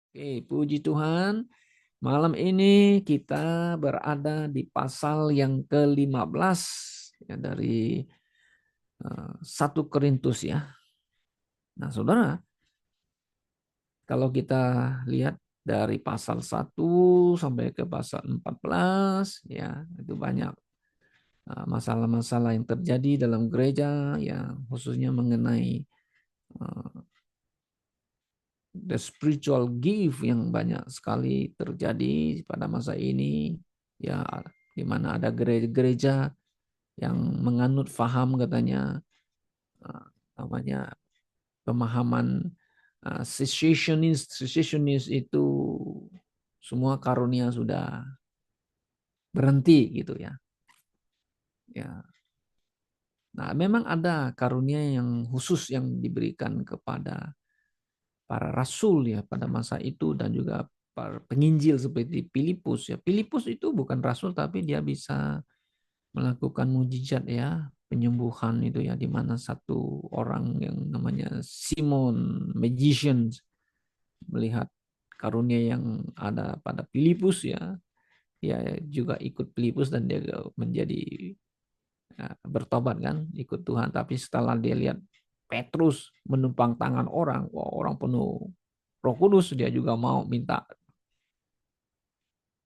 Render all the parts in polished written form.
Oke, puji Tuhan. Malam ini kita berada di pasal yang ke-15 ya, dari 1 Korintus ya. Nah, Saudara, kalau kita lihat dari pasal 1 sampai ke pasal 14 ya, itu banyak masalah-masalah yang terjadi dalam gereja ya, khususnya mengenai uh, the spiritual gift yang banyak sekali terjadi pada masa ini ya, di mana ada gereja-gereja yang menganut faham katanya uh, namanya pemahaman cessationist itu semua karunia sudah berhenti gitu ya. Ya. Nah, memang ada karunia yang khusus yang diberikan kepada para rasul ya pada masa itu dan juga para penginjil seperti Filipus ya. Filipus itu bukan rasul tapi dia bisa melakukan mujizat ya, penyembuhan itu ya, di mana satu orang yang namanya Simon magician melihat karunia yang ada pada Filipus ya, dia juga ikut Filipus dan dia menjadi ya, bertobat kan, ikut Tuhan. Tapi setelah dia lihat Petrus menumpang tangan orang, wah, orang penuh Roh Kudus, dia juga mau minta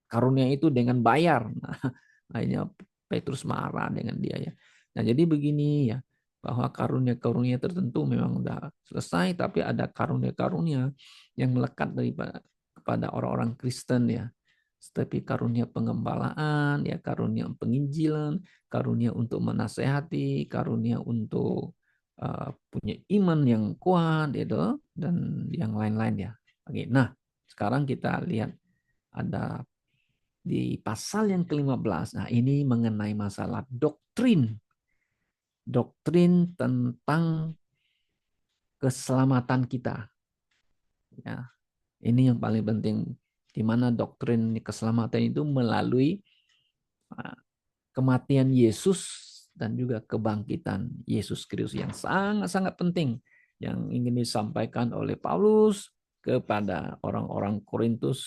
karunia itu dengan bayar. Nah, akhirnya Petrus marah dengan dia ya. Nah, jadi begini ya, bahwa karunia-karunia tertentu memang udah selesai, tapi ada karunia-karunia yang melekat daripada kepada orang-orang Kristen ya. Seperti karunia pengembalaan, ya karunia penginjilan, karunia untuk menasehati, karunia untuk punya iman yang kuat itu dan yang lain-lain ya. Oke, nah sekarang kita lihat ada di pasal yang ke-15. Nah, ini mengenai masalah doktrin. Doktrin tentang keselamatan kita. Ya, ini yang paling penting. Di mana doktrin keselamatan itu melalui kematian Yesus dan juga kebangkitan Yesus Kristus yang sangat-sangat penting yang ingin disampaikan oleh Paulus kepada orang-orang Korintus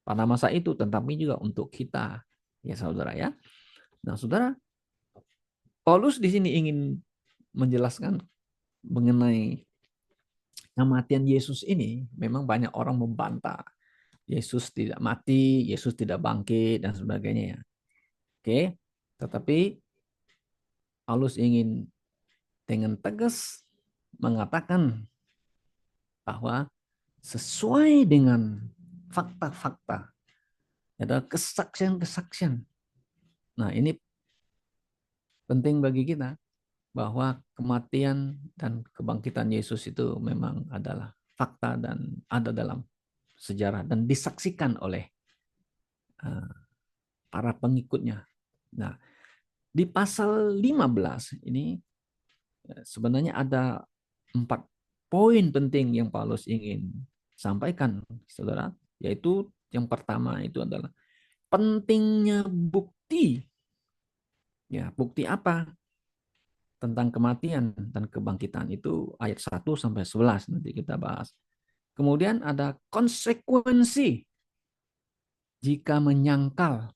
pada masa itu, tetapi juga untuk kita ya saudara ya. Nah, saudara, Paulus di sini ingin menjelaskan mengenai kematian Yesus ini. Memang banyak orang membantah. Yesus tidak mati, Yesus tidak bangkit, dan sebagainya ya. Oke, tetapi Paulus ingin dengan tegas mengatakan bahwa sesuai dengan fakta-fakta, ada kesaksian-kesaksian. Nah, ini penting bagi kita bahwa kematian dan kebangkitan Yesus itu memang adalah fakta dan ada dalam sejarah dan disaksikan oleh para pengikutnya. Nah, di pasal 15 ini sebenarnya ada 4 poin penting yang Paulus ingin sampaikan, saudara, yaitu yang pertama itu adalah pentingnya bukti. Ya, bukti apa? Tentang kematian dan kebangkitan itu ayat 1 sampai 11 nanti kita bahas. Kemudian ada konsekuensi jika menyangkal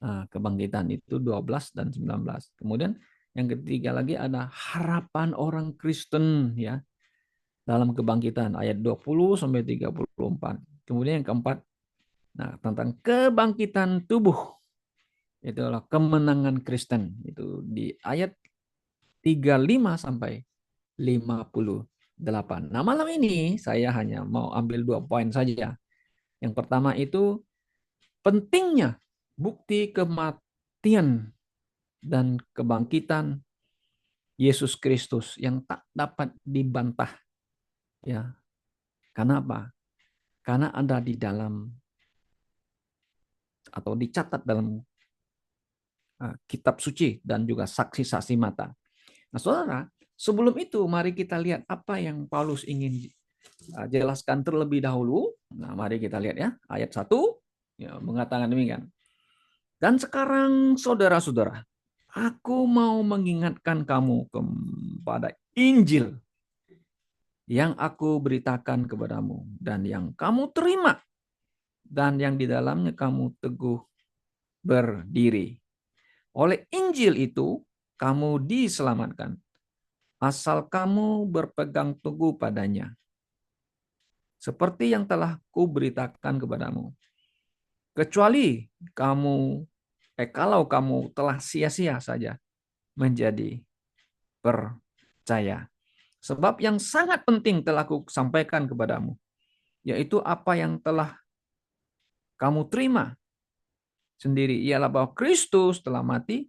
kebangkitan itu 12 dan 19. Kemudian yang ketiga lagi ada harapan orang Kristen ya dalam kebangkitan ayat 20 sampai 34. Kemudian yang keempat, nah tentang kebangkitan tubuh, itu adalah kemenangan Kristen itu di ayat 35 sampai 58. Nah, malam ini saya hanya mau ambil 2 poin saja. Yang pertama itu pentingnya bukti kematian dan kebangkitan Yesus Kristus yang tak dapat dibantah. Ya, karena apa? Karena ada di dalam atau dicatat dalam kitab suci dan juga saksi-saksi mata. Nah, saudara, sebelum itu mari kita lihat apa yang Paulus ingin jelaskan terlebih dahulu. Nah, mari kita lihat ya, ayat 1 ya, mengatakan demikian. Dan sekarang saudara-saudara, aku mau mengingatkan kamu kepada Injil yang aku beritakan kepadamu dan yang kamu terima dan yang di dalamnya kamu teguh berdiri. Oleh Injil itu kamu diselamatkan asal kamu berpegang teguh padanya. Seperti yang telah kuberitakan kepadamu. Kecuali kalau kamu telah sia-sia saja menjadi percaya. Sebab yang sangat penting telah kusampaikan kepadamu, yaitu apa yang telah kamu terima sendiri, ialah bahwa Kristus telah mati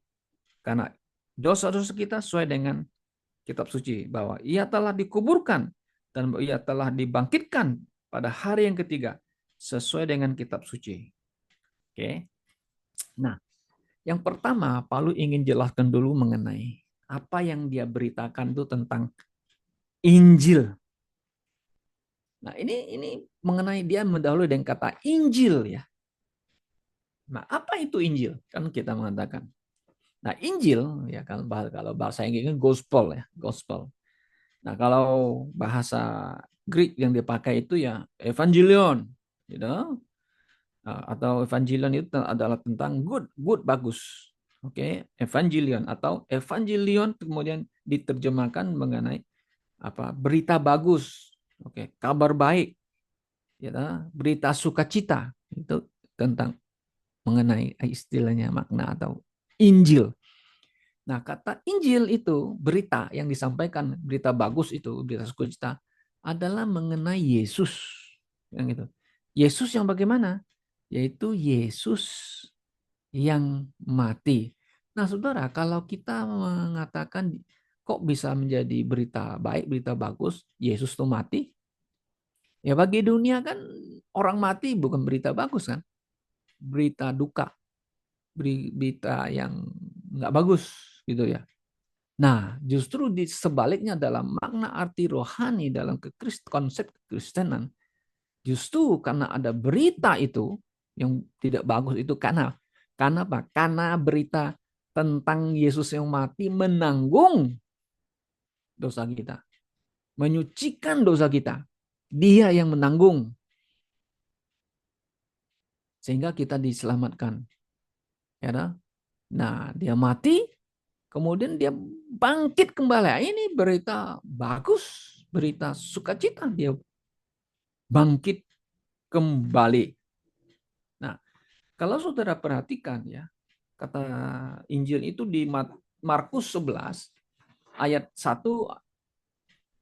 karena dosa-dosa kita sesuai dengan kitab suci, bahwa ia telah dikuburkan dan ia telah dibangkitkan pada hari yang ketiga sesuai dengan kitab suci. Oke. Nah, yang pertama Paulus ingin jelaskan dulu mengenai apa yang dia beritakan itu tentang Injil. Nah, ini mengenai dia mendahului dengan kata Injil ya. Nah, apa itu Injil? Kan kita mengatakan. Nah, Injil ya kalau bahasa Inggrisnya gospel ya, gospel. Nah, kalau bahasa Greek yang dipakai itu ya evangelion, gitu. Atau evangelion itu adalah tentang good, good bagus. Oke, evangelion atau evangelion kemudian diterjemahkan mengenai apa? Berita bagus. Oke, kabar baik, ya, berita sukacita itu tentang mengenai istilahnya makna atau Injil. Nah, kata Injil itu berita yang disampaikan, berita bagus itu, berita sukacita adalah mengenai Yesus. Yang itu. Yesus yang bagaimana? Yaitu Yesus yang mati. Nah, saudara, kalau kita mengatakan kok bisa menjadi berita baik, berita bagus, Yesus itu mati, ya bagi dunia kan orang mati bukan berita bagus kan, berita duka, berita yang nggak bagus gitu ya. Nah, justru di sebaliknya dalam makna arti rohani dalam konsep kekristenan, justru karena ada berita itu yang tidak bagus itu karena apa? Karena berita tentang Yesus yang mati menanggung dosa kita, menyucikan dosa kita. Dia yang menanggung sehingga kita diselamatkan. Ya, nah, dia mati, kemudian dia bangkit kembali. Ini berita bagus, berita sukacita. Dia bangkit kembali. Nah, kalau saudara perhatikan ya, kata Injil itu di Markus 11 ayat 1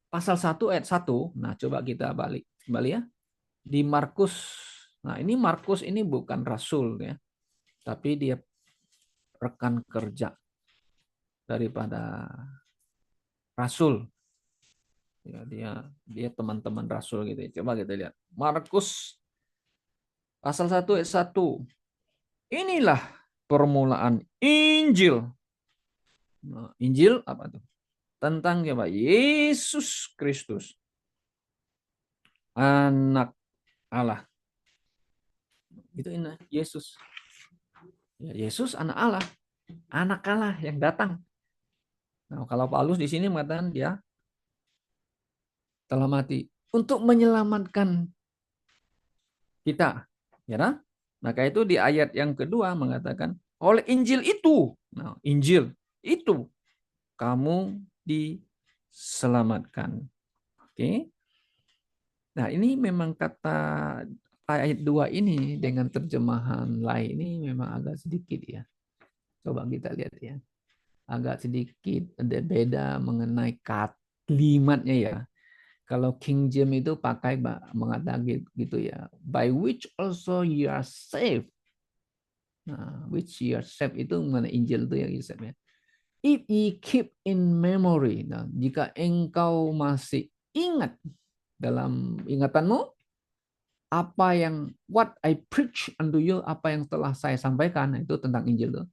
pasal 1 ayat 1. Nah, coba kita balik kembali ya. Di Markus. Nah, ini Markus ini bukan rasul ya, tapi dia rekan kerja daripada rasul. Ya, dia teman-teman rasul gitu. Coba kita lihat. Markus pasal 1 ayat 1. Inilah permulaan Injil. Nah, Injil apa tuh? Tentang siapa? Yesus Kristus, anak Allah. Itu ini Yesus. Ya, Yesus anak Allah yang datang. Nah, kalau Paulus di sini mengatakan dia telah mati untuk menyelamatkan kita. Ya, nah? Maka itu di ayat yang kedua mengatakan oleh Injil itu. Nah, Injil itu kamu diselamatkan. Oke. Nah, ini memang kata ayat 2 ini dengan terjemahan lain ini memang agak sedikit ya. Coba kita lihat ya. Agak sedikit ada beda mengenai kalimatnya ya. Kalau King James itu pakai mengatakan gitu ya. By which also you are saved. Nah, which you are saved itu mana Injil itu ya Yusuf ya. If ye keep in memory. Nah, jika engkau masih ingat dalam ingatanmu apa yang what I preach unto you, apa yang telah saya sampaikan itu tentang Injil itu.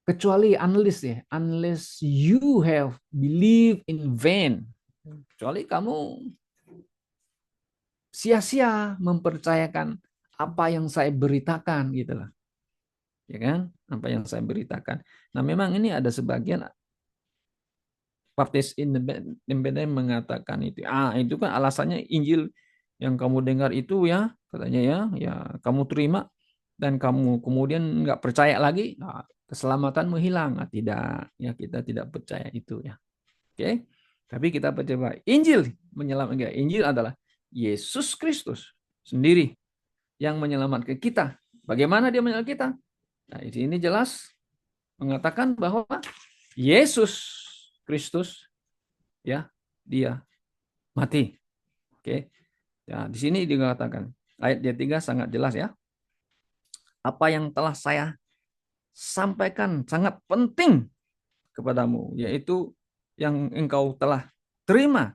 Kecuali unless you have believed in vain. Kecuali kamu sia-sia mempercayakan apa yang saya beritakan gitu lah. Ya kan? Apa yang saya beritakan. Nah, memang ini ada sebagian Baptis Independen mengatakan itu. Itu kan alasannya Injil yang kamu dengar itu ya, katanya ya kamu terima dan kamu kemudian nggak percaya lagi, keselamatan menghilang. Tidak, ya kita tidak percaya itu ya. Oke. Tapi kita percaya Injil menyelamatkan. Injil adalah Yesus Kristus sendiri yang menyelamatkan kita. Bagaimana dia menyelamatkan kita? Nah, ini jelas mengatakan bahwa Yesus Kristus ya, dia mati. Oke. Ya, di sini dikatakan ayat 3 sangat jelas ya. Apa yang telah saya sampaikan sangat penting kepadamu, yaitu yang engkau telah terima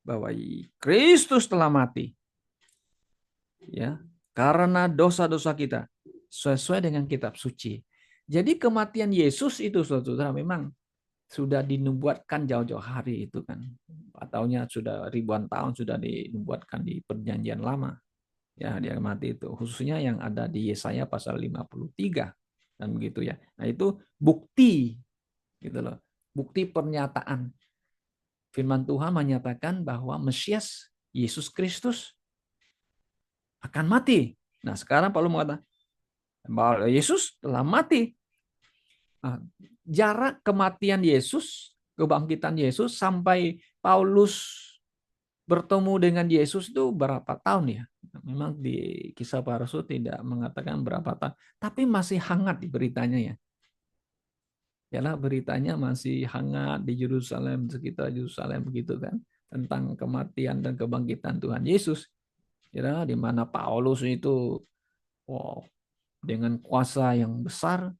bahwa Kristus telah mati ya karena dosa-dosa kita sesuai dengan kitab suci. Jadi kematian Yesus itu saudara memang sudah dinubuatkan jauh-jauh hari itu kan. Ataunya sudah ribuan tahun sudah dinubuatkan di perjanjian lama. Ya, dia mati itu. Khususnya yang ada di Yesaya pasal 53 dan begitu ya. Nah, itu bukti gitu loh. Bukti pernyataan. Firman Tuhan menyatakan bahwa Mesias Yesus Kristus akan mati. Nah, sekarang Paulus mengatakan bahwa Yesus telah mati. Nah, jarak kematian Yesus, kebangkitan Yesus sampai Paulus bertemu dengan Yesus itu berapa tahun ya? Memang di Kisah Para Rasul tidak mengatakan berapa tahun, tapi masih hangat di beritanya ya. Karena beritanya masih hangat di Yerusalem, sekitar Yerusalem begitu kan, tentang kematian dan kebangkitan Tuhan Yesus. Ya, di mana Paulus itu dengan kuasa yang besar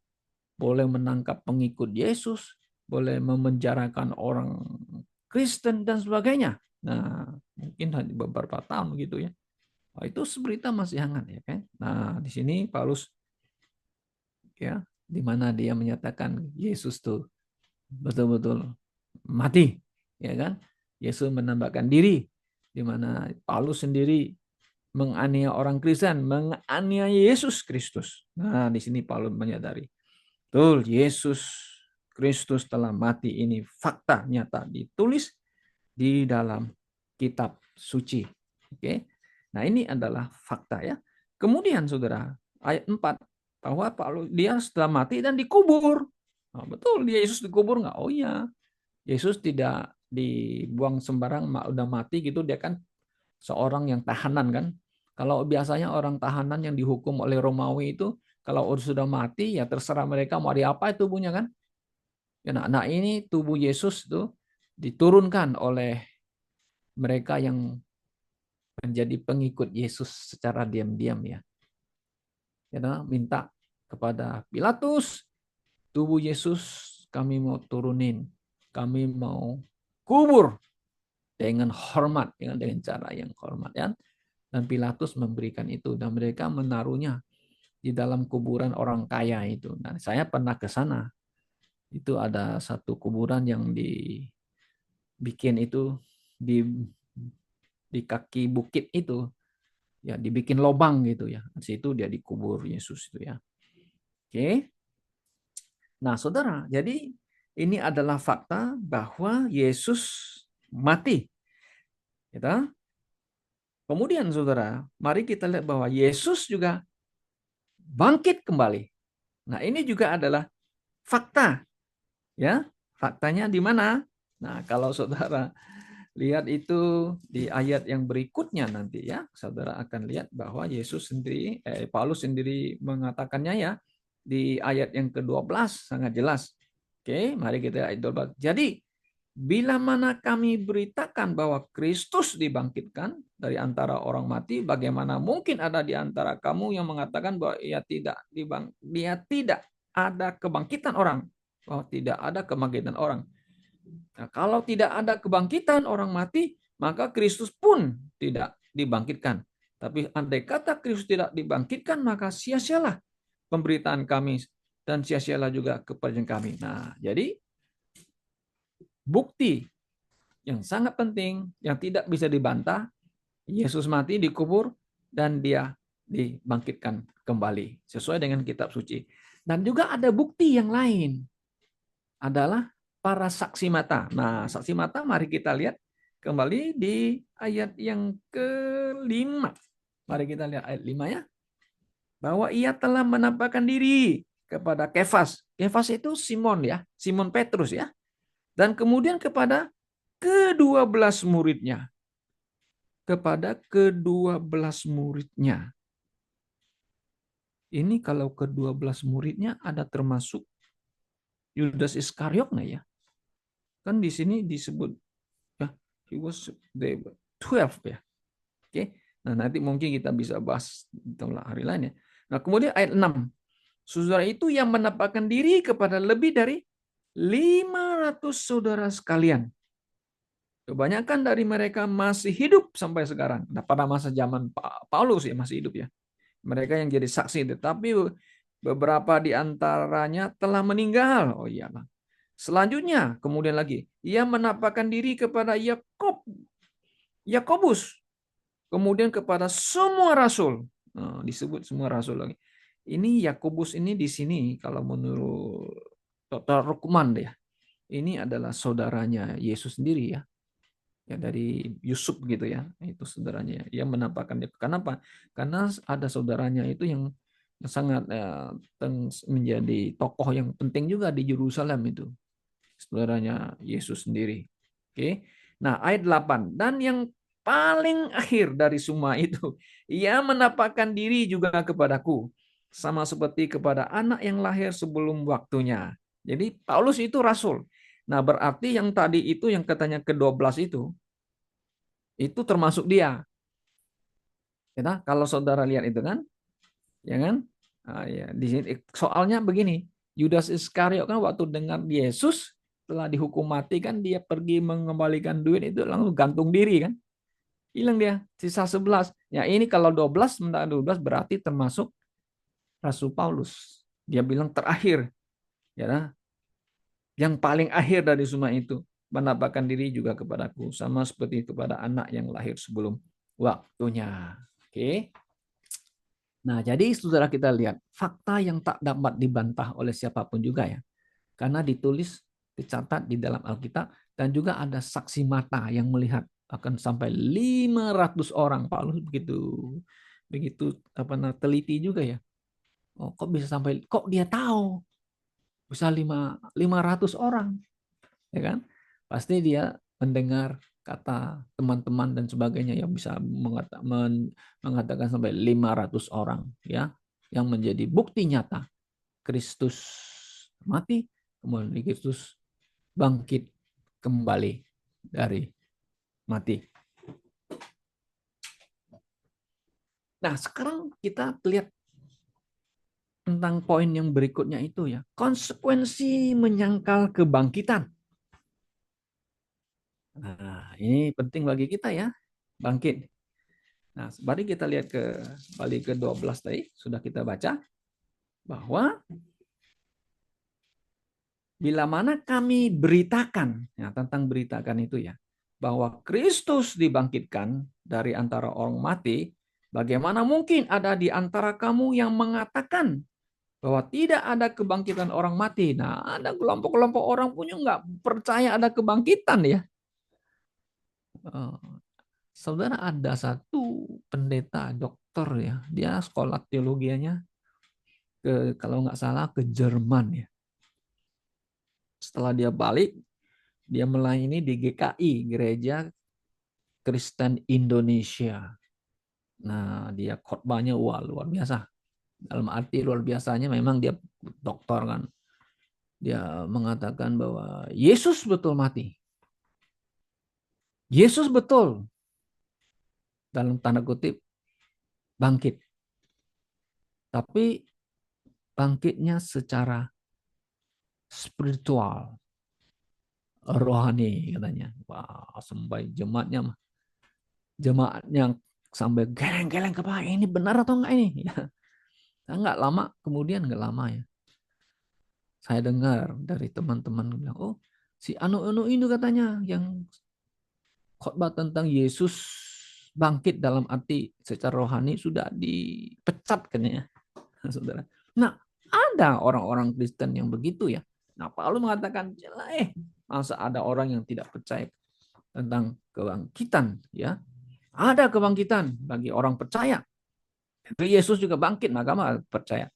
boleh menangkap pengikut Yesus, boleh memenjarakan orang Kristen dan sebagainya. Nah, mungkin beberapa tahun gitu ya. Itu berita masih hangat ya kan. Nah, di sini Paulus ya, di mana dia menyatakan Yesus tuh betul-betul mati, ya kan? Yesus menambahkan diri, di mana Paulus sendiri menganiaya orang Kristen, menganiaya Yesus Kristus. Nah, di sini Paulus menyadari, betul Yesus Kristus telah mati, ini fakta nyata ditulis di dalam kitab suci. Oke. Nah, ini adalah fakta ya. Kemudian Saudara, ayat 4 bahwa Paulus dia setelah mati dan dikubur. Nah, betul dia Yesus dikubur nggak? Oh iya. Yesus tidak dibuang sembarang, udah mati gitu, dia kan seorang yang tahanan kan. Kalau biasanya orang tahanan yang dihukum oleh Romawi itu kalau sudah mati ya terserah mereka mau diapain tubuhnya kan. Ya, nah ini tubuh Yesus itu diturunkan oleh mereka yang menjadi pengikut Yesus secara diam-diam ya. Ya, minta kepada Pilatus, tubuh Yesus kami mau turunin, kami mau kubur dengan hormat, dengan cara yang hormat ya. Dan Pilatus memberikan itu dan mereka menaruhnya di dalam kuburan orang kaya itu. Nah, saya pernah ke sana. Itu ada satu kuburan yang dibikin itu di kaki bukit itu. Ya, dibikin lubang gitu ya. Di situ dia dikubur Yesus itu ya. Oke. Nah, Saudara, jadi ini adalah fakta bahwa Yesus mati. Gitu. Kemudian Saudara, mari kita lihat bahwa Yesus juga bangkit kembali. Nah, ini juga adalah fakta. Ya, faktanya di mana? Nah, kalau Saudara lihat itu di ayat yang berikutnya nanti ya, Saudara akan lihat bahwa Yesus sendiri, Paulus sendiri mengatakannya ya, di ayat yang ke-12 sangat jelas. Oke, mari kita ayat 12. Jadi, bila mana kami beritakan bahwa Kristus dibangkitkan dari antara orang mati, bagaimana mungkin ada di antara kamu yang mengatakan bahwa dia tidak ada kebangkitan orang, bahwa tidak ada kebangkitan orang. Nah, kalau tidak ada kebangkitan orang mati, maka Kristus pun tidak dibangkitkan. Tapi andai kata Kristus tidak dibangkitkan, maka sia-sialah pemberitaan kami dan sia-sialah juga kepercayaan kami. Nah, jadi bukti yang sangat penting yang tidak bisa dibantah, Yesus mati, dikubur, dan dia dibangkitkan kembali sesuai dengan kitab suci. Dan juga ada bukti yang lain adalah para saksi mata. Nah, saksi mata mari kita lihat kembali di ayat yang kelima. Mari kita lihat ayat 5 ya. Bahwa ia telah menampakkan diri kepada Kefas. Kefas itu Simon ya, Simon Petrus ya. Dan kemudian kepada kedua belas muridnya. Kepada kedua belas muridnya. Ini kalau kedua belas muridnya ada termasuk Yudas Iskariot nggak ya? Kan di sini disebut ya, he was the 12 ya. Oke. Nah, nanti mungkin kita bisa bahas setelah hari lain ya. Nah, kemudian ayat 6. Saudara itu yang menampakkan diri kepada lebih dari 500 saudara sekalian. Kebanyakan dari mereka masih hidup sampai sekarang. Nah, pada masa zaman Paulus ya masih hidup ya. Mereka yang jadi saksi, tetapi beberapa di antaranya telah meninggal. Oh iya. Selanjutnya, kemudian lagi, ia menampakkan diri kepada Yakobus, kemudian kepada semua rasul. Nah, disebut semua rasul lagi. Ini Yakobus ini di sini kalau menurut Dr. Rukman ya, ini adalah saudaranya Yesus sendiri ya. Ya dari Yusuf gitu ya, itu saudaranya. Ia menampakkan dia. Kenapa? Karena ada saudaranya itu yang sangat menjadi tokoh yang penting juga di Yerusalem itu. Saudaranya Yesus sendiri. Oke. Nah, ayat 8. Dan yang paling akhir dari semua itu, ia menampakkan diri juga kepadaku, sama seperti kepada anak yang lahir sebelum waktunya. Jadi Paulus itu rasul. Nah, berarti yang tadi itu yang katanya ke-12 itu termasuk dia. Ya, kalau saudara lihat itu kan, ya kan? Nah, ya, di sini soalnya begini, Yudas Iskariot kan waktu dengar Yesus telah dihukum mati kan dia pergi mengembalikan duit itu langsung gantung diri kan. Hilang dia, sisa 11. Ya ini kalau 12 sementara 12 berarti termasuk Rasul Paulus. Dia bilang terakhir, ya, yang paling akhir dari semua itu menampakkan diri juga kepadaku sama seperti kepada anak yang lahir sebelum waktunya. Oke. Nah, jadi saudara kita lihat fakta yang tak dapat dibantah oleh siapapun juga ya. Karena ditulis, dicatat di dalam Alkitab dan juga ada saksi mata yang melihat akan sampai 500 orang. Paulus begitu begitu teliti juga ya. Oh, kok bisa sampai kok dia tahu bisa 500 orang, ya kan? Pasti dia mendengar kata teman-teman dan sebagainya yang bisa mengatakan sampai 500 orang ya yang menjadi bukti nyata Kristus mati kemudian Kristus bangkit kembali dari mati. Nah, sekarang kita lihat tentang poin yang berikutnya itu ya, konsekuensi menyangkal kebangkitan. Nah, ini penting bagi kita ya, bangkit. Nah, mari kita lihat balik ke 12 tadi, sudah kita baca bahwa bila mana kami beritakan, ya, tentang beritakan itu ya, bahwa Kristus dibangkitkan dari antara orang mati, bagaimana mungkin ada di antara kamu yang mengatakan bahwa tidak ada kebangkitan orang mati. Nah, ada kelompok-kelompok orang punya nggak percaya ada kebangkitan ya. Saudara ada satu pendeta dokter ya, dia sekolah teologianya kalau nggak salah ke Jerman ya. Setelah dia balik, dia melayani di GKI, Gereja Kristen Indonesia. Nah, dia khotbahnya wah luar biasa. Dalam arti luar biasanya memang dia dokter kan. Dia mengatakan bahwa Yesus betul mati. Yesus betul dalam tanda kutip bangkit. Tapi bangkitnya secara spiritual, rohani katanya. Wah, sampai jemaatnya sampai geleng-geleng kepala, ini benar atau enggak ini? Ya. Enggak lama, kemudian enggak lama ya. Saya dengar dari teman-teman bilang, oh si anu ini katanya yang khotbah tentang Yesus bangkit dalam arti secara rohani sudah dipecat katanya, saudara. Nah, ada orang-orang Kristen yang begitu ya. Nah, Paulus mengatakan, Masa ada orang yang tidak percaya tentang kebangkitan, ya? Ada kebangkitan bagi orang percaya. Yesus juga bangkit, maka percaya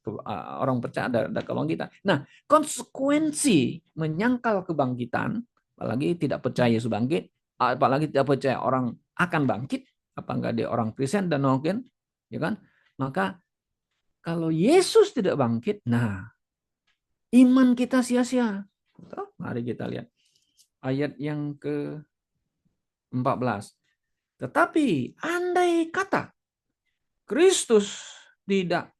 orang percaya ada kebangkitan. Nah, konsekuensi menyangkal kebangkitan, apalagi tidak percaya Yesus bangkit, apalagi tidak percaya orang akan bangkit, apa enggak dia orang Kristen dan mungkin, ya kan? Maka kalau Yesus tidak bangkit, nah iman kita sia-sia. Mari kita lihat ayat yang ke-14. Tetapi andai kata Kristus tidak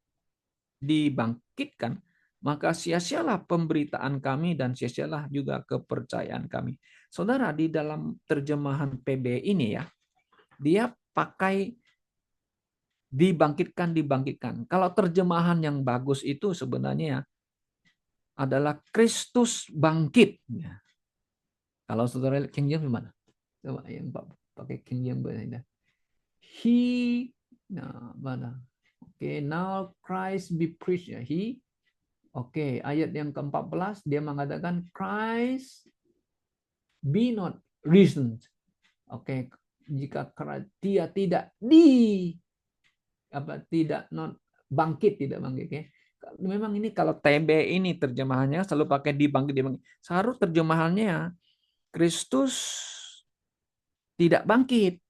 dibangkitkan, maka sia-sialah pemberitaan kami dan sia-sialah juga kepercayaan kami. Saudara, di dalam terjemahan PB ini ya, dia pakai dibangkitkan. Kalau terjemahan yang bagus itu sebenarnya adalah Kristus bangkit. Kalau saudara King James gimana? Coba yang pakai King James berbeda. He, nah mana? Oke, now Christ be preached. He, oke, ayat yang ke-14 dia mengatakan Christ be not risen. Oke, jika dia tidak tidak not bangkit, tidak bangkit, ya. Memang ini kalau TB ini terjemahannya selalu pakai dibangkit. Seharusnya terjemahannya Kristus tidak bangkit.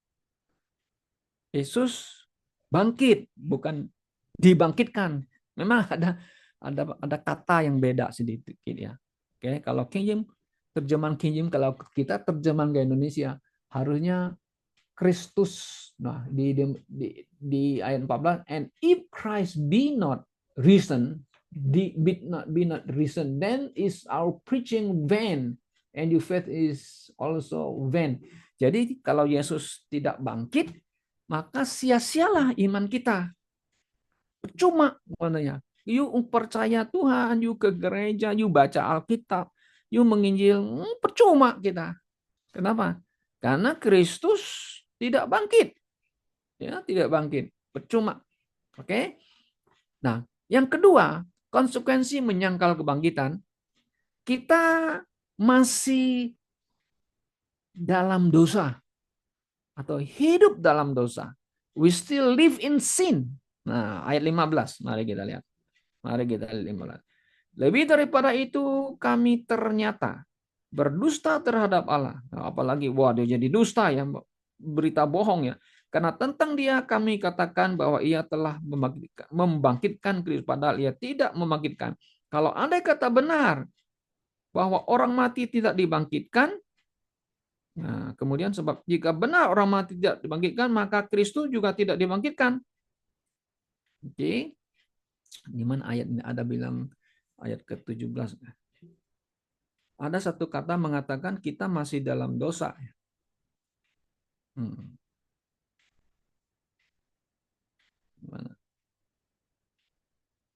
Yesus bangkit, bukan dibangkitkan. Memang ada kata yang beda sedikit ya. Oke, kalau King James, terjemahan King James, kalau kita terjemahan ke Indonesia harusnya Kristus. Nah, di ayat 14, and if Christ be not risen, be not risen, then is our preaching vain, and your faith is also vain. Jadi kalau Yesus tidak bangkit, maka sia-sialah iman kita. Percuma maknanya. Yuk percaya Tuhan, yuk ke gereja, yuk baca Alkitab, yuk menginjil, percuma kita. Kenapa? Karena Kristus tidak bangkit. Ya, tidak bangkit. Percuma. Oke? Nah, yang kedua, konsekuensi menyangkal kebangkitan, kita masih dalam dosa atau hidup dalam dosa. We still live in sin. Nah, ayat 15, mari kita lihat. Mari kita lihat 15. Lebih daripada itu, kami ternyata berdusta terhadap Allah. Nah, apalagi, wah dia jadi dusta ya, berita bohong ya. Karena tentang dia kami katakan bahwa ia telah membangkitkan Kristus, padahal ia tidak membangkitkan. Kalau andai kata benar bahwa orang mati tidak dibangkitkan, nah, kemudian sebab jika benar orang mati tidak dibangkitkan, maka Kristus juga tidak dibangkitkan. Oke. Di mana ayat ini ada bilang ayat ke-17. Ada satu kata mengatakan kita masih dalam dosa. Mana?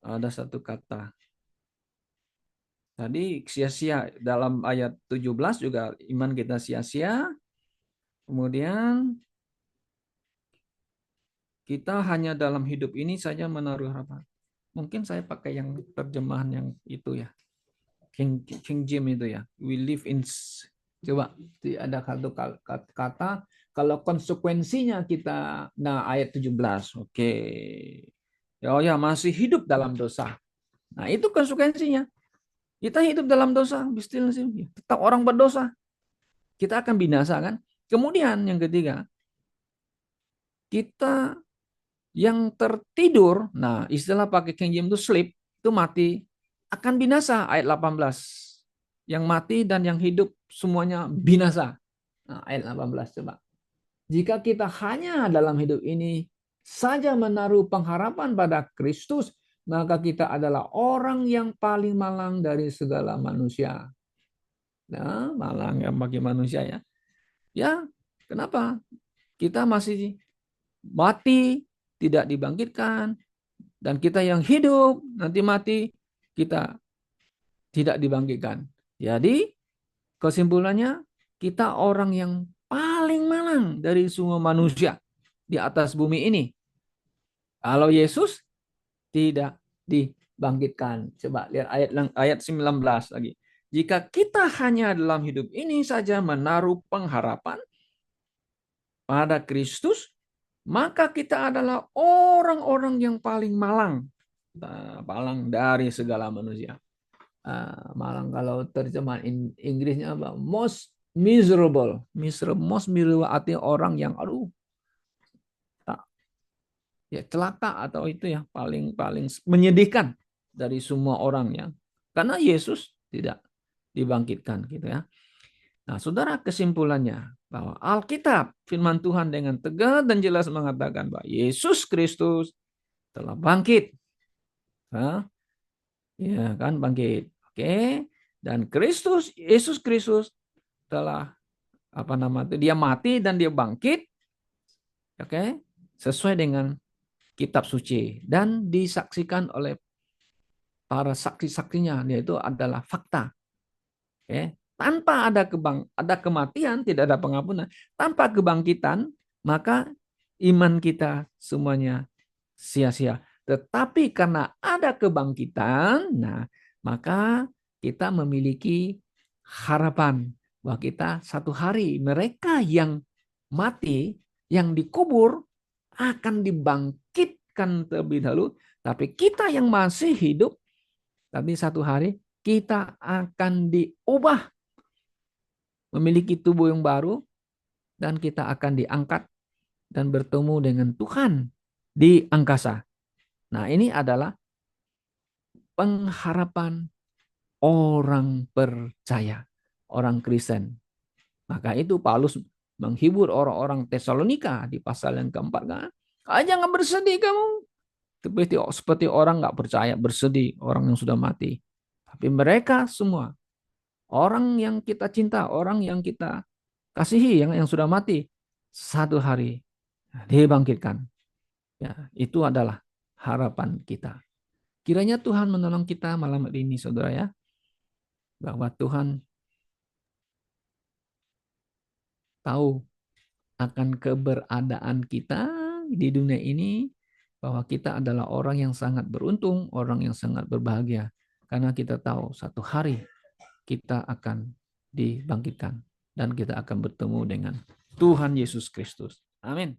Ada satu kata. Tadi sia-sia dalam ayat 17 juga iman kita sia-sia. Kemudian kita hanya dalam hidup ini saja menaruh harapan. Mungkin saya pakai yang terjemahan yang itu ya. King James itu ya. We live in, coba ada satu kata kalau konsekuensinya kita, nah ayat 17. Oke. Oh ya, masih hidup dalam dosa. Nah, itu konsekuensinya. Kita hidup dalam dosa, tetap orang berdosa. Kita akan binasa kan? Kemudian yang ketiga, kita yang tertidur, nah istilah pakai King James itu sleep, itu mati, akan binasa ayat 18. Yang mati dan yang hidup semuanya binasa. Nah, ayat 18 coba. Jika kita hanya dalam hidup ini saja menaruh pengharapan pada Kristus, maka kita adalah orang yang paling malang dari segala manusia. Nah, malang ya bagi manusia ya. Ya, kenapa? Kita masih mati, tidak dibangkitkan, dan kita yang hidup nanti mati, kita tidak dibangkitkan. Jadi kesimpulannya kita orang yang paling malang dari semua manusia di atas bumi ini. Kalau Yesus tidak dibangkitkan. Coba lihat ayat 19 lagi. Jika kita hanya dalam hidup ini saja menaruh pengharapan pada Kristus, maka kita adalah orang-orang yang paling malang. Malang dari segala manusia. Malang kalau terjemahan Inggrisnya apa? Most miserable. Most miserable artinya orang yang tak, ya celaka atau itu ya paling paling menyedihkan dari semua orang yang karena Yesus tidak dibangkitkan gitu ya. Nah, saudara, kesimpulannya bahwa Alkitab, firman Tuhan dengan tegas dan jelas mengatakan bahwa Yesus Kristus telah bangkit. Nah, ya kan, bangkit. Oke. Dan Yesus Kristus telah dia mati dan dia bangkit. Oke. Sesuai dengan kitab suci dan disaksikan oleh para saksi-saksinya, yaitu adalah fakta. Oke. Tanpa ada kematian, tidak ada pengampunan. Tanpa kebangkitan, maka iman kita semuanya sia-sia. Tetapi karena ada kebangkitan, nah maka kita memiliki harapan bahwa kita satu hari mereka yang mati, yang dikubur akan dibangkitkan terlebih dahulu. Tapi kita yang masih hidup, tapi satu hari kita akan diubah memiliki tubuh yang baru dan kita akan diangkat dan bertemu dengan Tuhan di angkasa. Nah, ini adalah pengharapan orang percaya, orang Kristen. Maka itu Paulus menghibur orang-orang Tesalonika di pasal yang keempat. Kan? Jangan bersedih kamu. Seperti orang nggak percaya bersedih, orang yang sudah mati. Tapi mereka semua, orang yang kita cinta, orang yang kita kasihi, yang sudah mati, satu hari dibangkitkan. Ya, itu adalah harapan kita. Kiranya Tuhan menolong kita malam ini, saudara ya, bahwa Tuhan tahu akan keberadaan kita di dunia ini, bahwa kita adalah orang yang sangat beruntung, orang yang sangat berbahagia, karena kita tahu satu hari kita akan dibangkitkan dan kita akan bertemu dengan Tuhan Yesus Kristus. Amin.